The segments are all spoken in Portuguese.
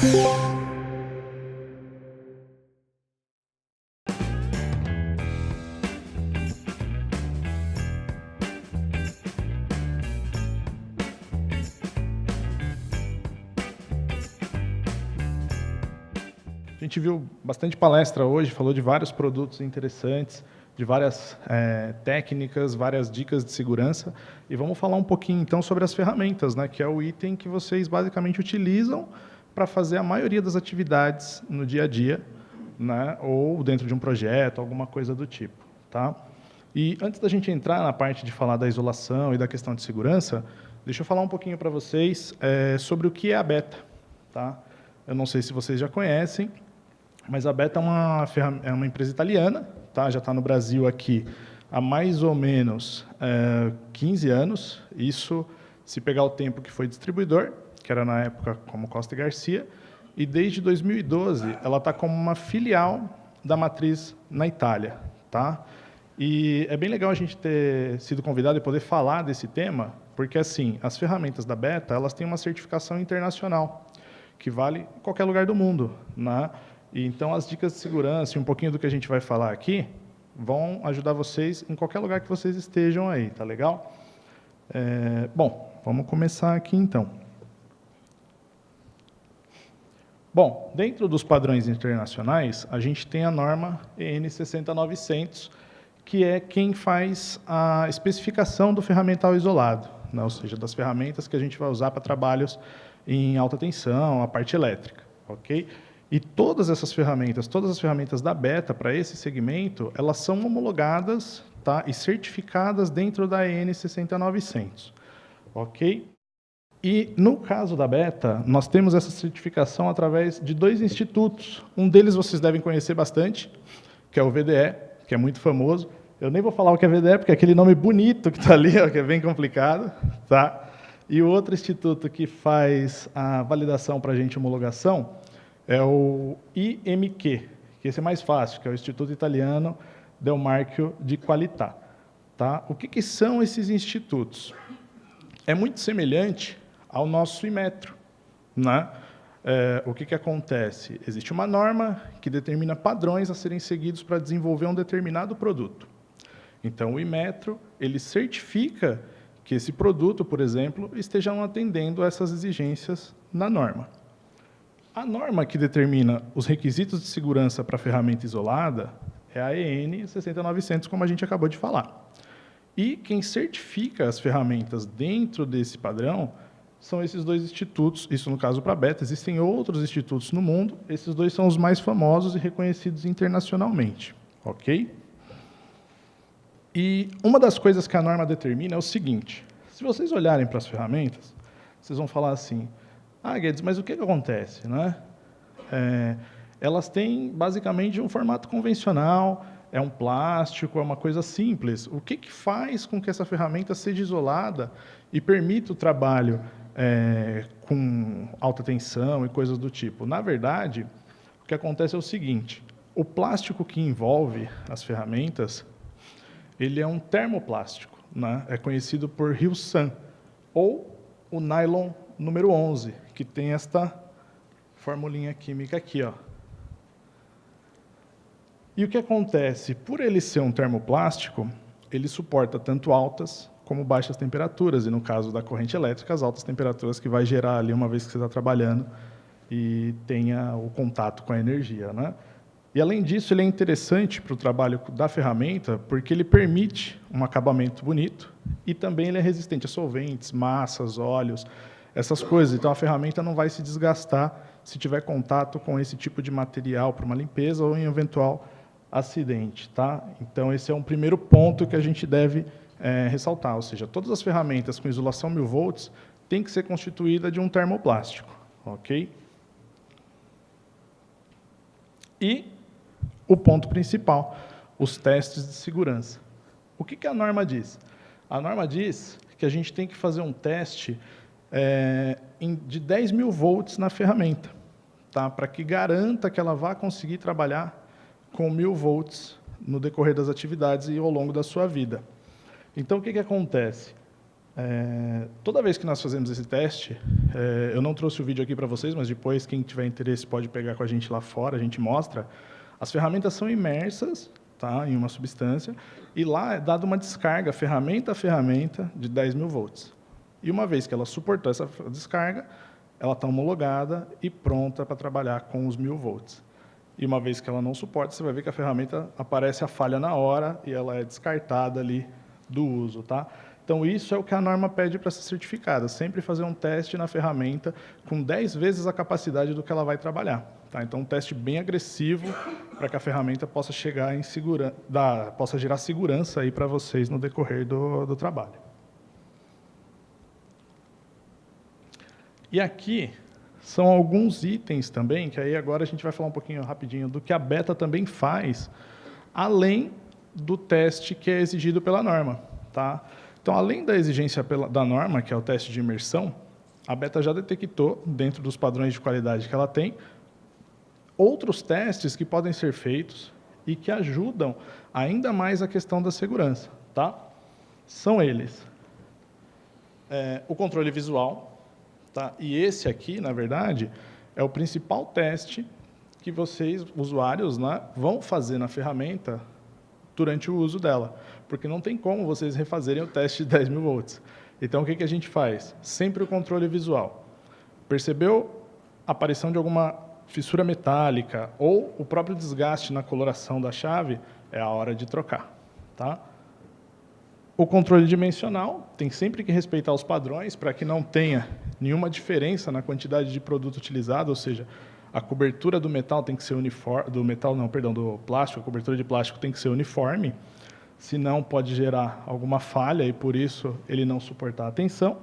A gente viu bastante palestra hoje, falou de vários produtos interessantes, de várias técnicas, várias dicas de segurança, e vamos falar um pouquinho então sobre as ferramentas, né, que é o item que vocês basicamente utilizam para fazer a maioria das atividades no dia a dia, né, ou dentro de um projeto, alguma coisa do tipo, tá? E antes da gente entrar na parte de falar da isolação e da questão de segurança, deixa eu falar um pouquinho para vocês sobre o que é a Beta, tá? Eu não sei se vocês já conhecem, mas a Beta é uma empresa italiana, tá? Já está no Brasil aqui há mais ou menos 15 anos. Isso se pegar o tempo que foi distribuidor, que era na época como Costa e Garcia, e desde 2012 ela está como uma filial da matriz na Itália, tá? E é bem legal a gente ter sido convidado e poder falar desse tema, porque assim, as ferramentas da Beta, elas têm uma certificação internacional, que vale em qualquer lugar do mundo, né? E então, as dicas de segurança e um pouquinho do que a gente vai falar aqui vão ajudar vocês em qualquer lugar que vocês estejam aí, tá legal? Bom, vamos começar aqui então. Bom, dentro dos padrões internacionais, a gente tem a norma EN 60900, que é quem faz a especificação do ferramental isolado, né? Ou seja, das ferramentas que a gente vai usar para trabalhos em alta tensão, a parte elétrica, ok? E todas as ferramentas da Beta para esse segmento, elas são homologadas, tá, e certificadas dentro da EN 60900, ok? E no caso da Beta, nós temos essa certificação através de 2 institutos. Um deles vocês devem conhecer bastante, que é o VDE, que é muito famoso. Eu nem vou falar o que é VDE, porque é aquele nome bonito que está ali, ó, que é bem complicado, tá? E o outro instituto que faz a validação para a gente, homologação, é o IMQ, que esse é mais fácil, que é o Instituto Italiano del Marchio di Qualità. Tá? O que são esses institutos? É muito semelhante ao nosso Inmetro, né? O que acontece? Existe uma norma que determina padrões a serem seguidos para desenvolver um determinado produto. Então, o Inmetro, ele certifica que esse produto, por exemplo, esteja atendendo a essas exigências na norma. A norma que determina os requisitos de segurança para a ferramenta isolada é a EN 60900, como a gente acabou de falar. E quem certifica as ferramentas dentro desse padrão são esses 2 institutos, isso no caso para a Beta. Existem outros institutos no mundo, esses 2 são os mais famosos e reconhecidos internacionalmente, ok? E uma das coisas que a norma determina é o seguinte: se vocês olharem para as ferramentas, vocês vão falar assim: ah, Guedes, mas o que acontece, né? Elas têm, basicamente, um formato convencional, é um plástico, é uma coisa simples. O que faz com que essa ferramenta seja isolada e permita o trabalho com alta tensão e coisas do tipo? Na verdade, o que acontece é o seguinte: o plástico que envolve as ferramentas, ele é um termoplástico, né? É conhecido por Rilsan, ou o nylon número 11, que tem esta formulinha química aqui, ó. E o que acontece? Por ele ser um termoplástico, ele suporta tanto altas como baixas temperaturas, e no caso da corrente elétrica, as altas temperaturas que vai gerar ali uma vez que você está trabalhando e tenha o contato com a energia, né? E, além disso, ele é interessante para o trabalho da ferramenta, porque ele permite um acabamento bonito e também ele é resistente a solventes, massas, óleos, essas coisas. Então, a ferramenta não vai se desgastar se tiver contato com esse tipo de material para uma limpeza ou em eventual acidente, tá? Então, esse é um primeiro ponto que a gente deve ressaltar, ou seja, todas as ferramentas com isolação 1000 volts têm que ser constituídas de um termoplástico, ok? E o ponto principal, os testes de segurança. O que a norma diz? A norma diz que a gente tem que fazer um teste de 10.000 volts na ferramenta, tá? Para que garanta que ela vá conseguir trabalhar com 1000 volts no decorrer das atividades e ao longo da sua vida. Então, o que acontece? Toda vez que nós fazemos esse teste, eu não trouxe o vídeo aqui para vocês, mas depois, quem tiver interesse pode pegar com a gente lá fora, a gente mostra. As ferramentas são imersas, tá, em uma substância, e lá é dada uma descarga, ferramenta a ferramenta, de 10.000 volts. E uma vez que ela suportou essa descarga, ela está homologada e pronta para trabalhar com os 1.000 volts. E uma vez que ela não suporta, você vai ver que a ferramenta aparece a falha na hora e ela é descartada ali do uso, tá? Então, isso é o que a norma pede para ser certificada, sempre fazer um teste na ferramenta com 10 vezes a capacidade do que ela vai trabalhar. Tá? Então, um teste bem agressivo para que a ferramenta possa chegar em possa gerar segurança aí para vocês no decorrer do trabalho. E aqui são alguns itens também, que aí agora a gente vai falar um pouquinho rapidinho do que a Beta também faz, além do teste que é exigido pela norma. Tá? Então, além da exigência da norma, que é o teste de imersão, a Beta já detectou, dentro dos padrões de qualidade que ela tem, outros testes que podem ser feitos e que ajudam ainda mais a questão da segurança. Tá? São eles. O controle visual. Tá? E esse aqui, na verdade, é o principal teste que vocês, usuários, né, vão fazer na ferramenta durante o uso dela, porque não tem como vocês refazerem o teste de 10.000 volts. Então, o que a gente faz? Sempre o controle visual. Percebeu a aparição de alguma fissura metálica ou o próprio desgaste na coloração da chave, é a hora de trocar. Tá? O controle dimensional, tem sempre que respeitar os padrões para que não tenha nenhuma diferença na quantidade de produto utilizado, ou seja, a cobertura do metal tem que ser uniforme, do plástico, a cobertura de plástico tem que ser uniforme, senão pode gerar alguma falha e por isso ele não suportar a tensão.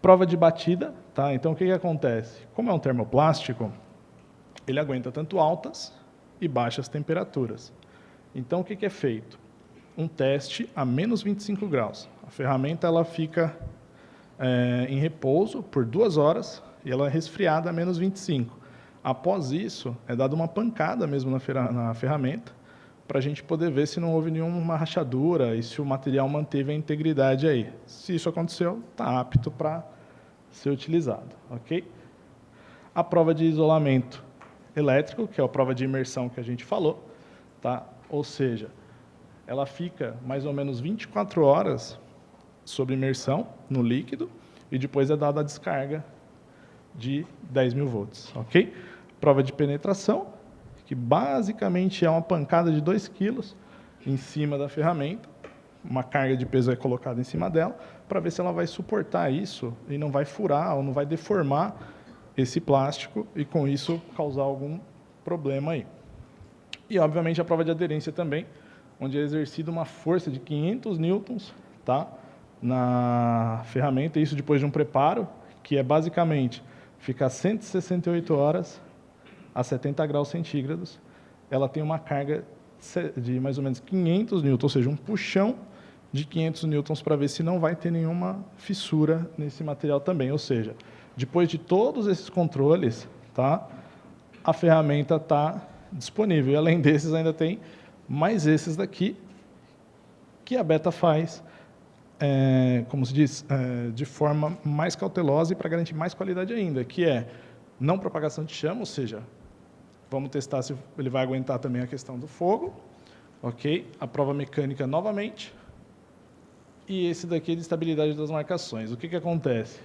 Prova de batida, tá? Então o que acontece? Como é um termoplástico, ele aguenta tanto altas e baixas temperaturas. Então o que é feito? Um teste a menos 25 graus. A ferramenta ela fica em repouso por 2 horas e ela é resfriada a menos 25. Após isso, é dada uma pancada mesmo na ferramenta para a gente poder ver se não houve nenhuma rachadura e se o material manteve a integridade aí. Se isso aconteceu, está apto para ser utilizado. Ok? A prova de isolamento elétrico, que é a prova de imersão que a gente falou, tá? Ou seja, ela fica mais ou menos 24 horas sob imersão no líquido e depois é dada a descarga de 10.000 volts, ok? Prova de penetração, que basicamente é uma pancada de 2 kg em cima da ferramenta, uma carga de peso é colocada em cima dela, para ver se ela vai suportar isso e não vai furar ou não vai deformar esse plástico e com isso causar algum problema aí. E obviamente a prova de aderência também, onde é exercida uma força de 500 newtons, tá, na ferramenta, isso depois de um preparo, que é basicamente ficar 168 horas a 70 graus centígrados. Ela tem uma carga de mais ou menos 500 newtons, ou seja, um puxão de 500 newtons para ver se não vai ter nenhuma fissura nesse material também. Ou seja, depois de todos esses controles, tá, a ferramenta está disponível. E além desses, ainda tem mais esses daqui, que a Beta faz, como se diz, de forma mais cautelosa e para garantir mais qualidade ainda, que é não propagação de chama, ou seja, vamos testar se ele vai aguentar também a questão do fogo, ok? A prova mecânica novamente, e esse daqui é de estabilidade das marcações. O que acontece?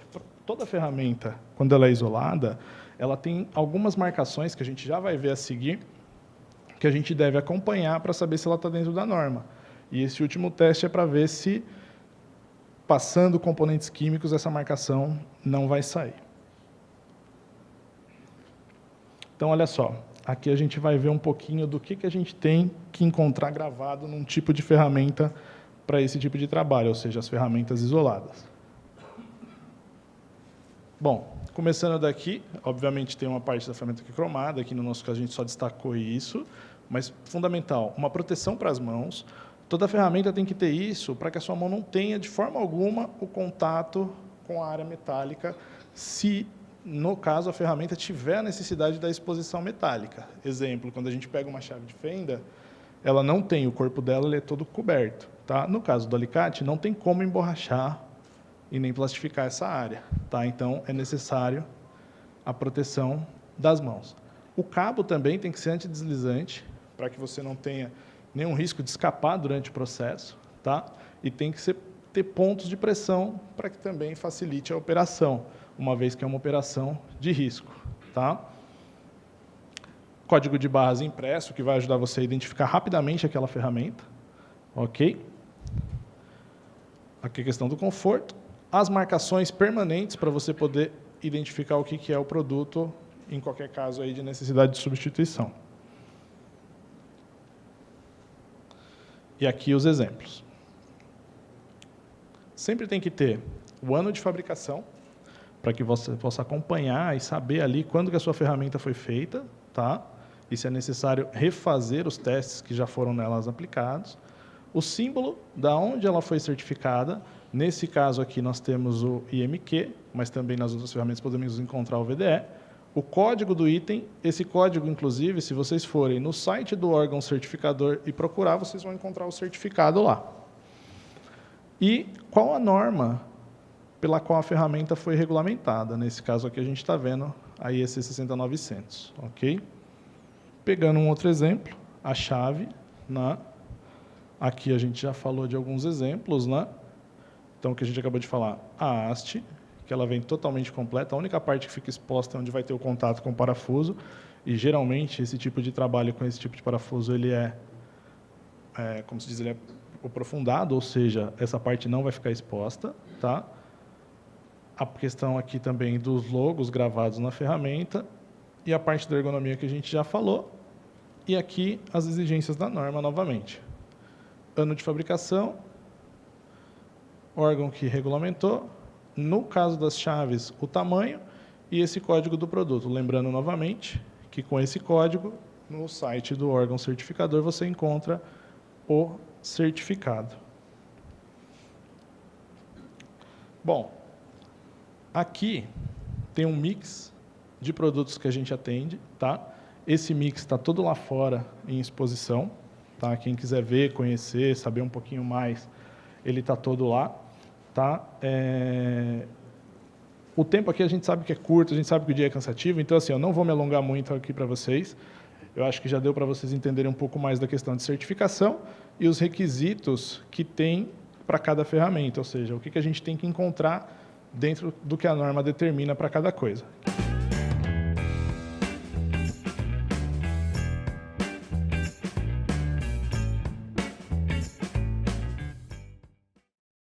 Toda ferramenta, quando ela é isolada, ela tem algumas marcações que a gente já vai ver a seguir, que a gente deve acompanhar para saber se ela está dentro da norma. E esse último teste é para ver se, passando componentes químicos, essa marcação não vai sair. Então, olha só, aqui a gente vai ver um pouquinho do que a gente tem que encontrar gravado num tipo de ferramenta para esse tipo de trabalho, ou seja, as ferramentas isoladas. Bom, começando daqui, obviamente tem uma parte da ferramenta aqui cromada, aqui no nosso caso a gente só destacou isso, mas fundamental, uma proteção para as mãos. Toda ferramenta tem que ter isso para que a sua mão não tenha, de forma alguma, o contato com a área metálica, se, no caso, a ferramenta tiver a necessidade da exposição metálica. Exemplo, quando a gente pega uma chave de fenda, ela não tem, o corpo dela ele é todo coberto. Tá? No caso do alicate, não tem como emborrachar e nem plastificar essa área, tá? Então, é necessário a proteção das mãos. O cabo também tem que ser antideslizante, para que você não tenha nenhum risco de escapar durante o processo, tá? E tem que ter pontos de pressão para que também facilite a operação, uma vez que é uma operação de risco, tá? Código de barras impresso, que vai ajudar você a identificar rapidamente aquela ferramenta, ok? Aqui a questão do conforto. As marcações permanentes para você poder identificar o que é o produto, em qualquer caso aí de necessidade de substituição. E aqui os exemplos. Sempre tem que ter o ano de fabricação, para que você possa acompanhar e saber ali quando que a sua ferramenta foi feita, tá? E se é necessário refazer os testes que já foram nelas aplicados. O símbolo da onde ela foi certificada, nesse caso aqui nós temos o IMQ, mas também nas outras ferramentas podemos encontrar o VDE. O código do item, esse código, inclusive, se vocês forem no site do órgão certificador e procurar, vocês vão encontrar o certificado lá. E qual a norma pela qual a ferramenta foi regulamentada? Nesse caso aqui a gente está vendo a IEC 60900, ok? Pegando um outro exemplo, a chave, né? Aqui a gente já falou de alguns exemplos, né? Então, o que a gente acabou de falar, a haste, que ela vem totalmente completa, a única parte que fica exposta é onde vai ter o contato com o parafuso, e geralmente esse tipo de trabalho com esse tipo de parafuso, ele como se diz, ele é aprofundado, ou seja, essa parte não vai ficar exposta, tá? A questão aqui também dos logos gravados na ferramenta, e a parte da ergonomia que a gente já falou, e aqui as exigências da norma novamente. Ano de fabricação, órgão que regulamentou, no caso das chaves, o tamanho e esse código do produto. Lembrando novamente que com esse código, no site do órgão certificador, você encontra o certificado. Bom, aqui tem um mix de produtos que a gente atende, tá? Esse mix está todo lá fora em exposição, tá? Quem quiser ver, conhecer, saber um pouquinho mais, ele está todo lá, tá? O tempo aqui a gente sabe que é curto, a gente sabe que o dia é cansativo, então assim, eu não vou me alongar muito aqui para vocês. Eu acho que já deu para vocês entenderem um pouco mais da questão de certificação e os requisitos que tem para cada ferramenta, ou seja, o que a gente tem que encontrar dentro do que a norma determina para cada coisa.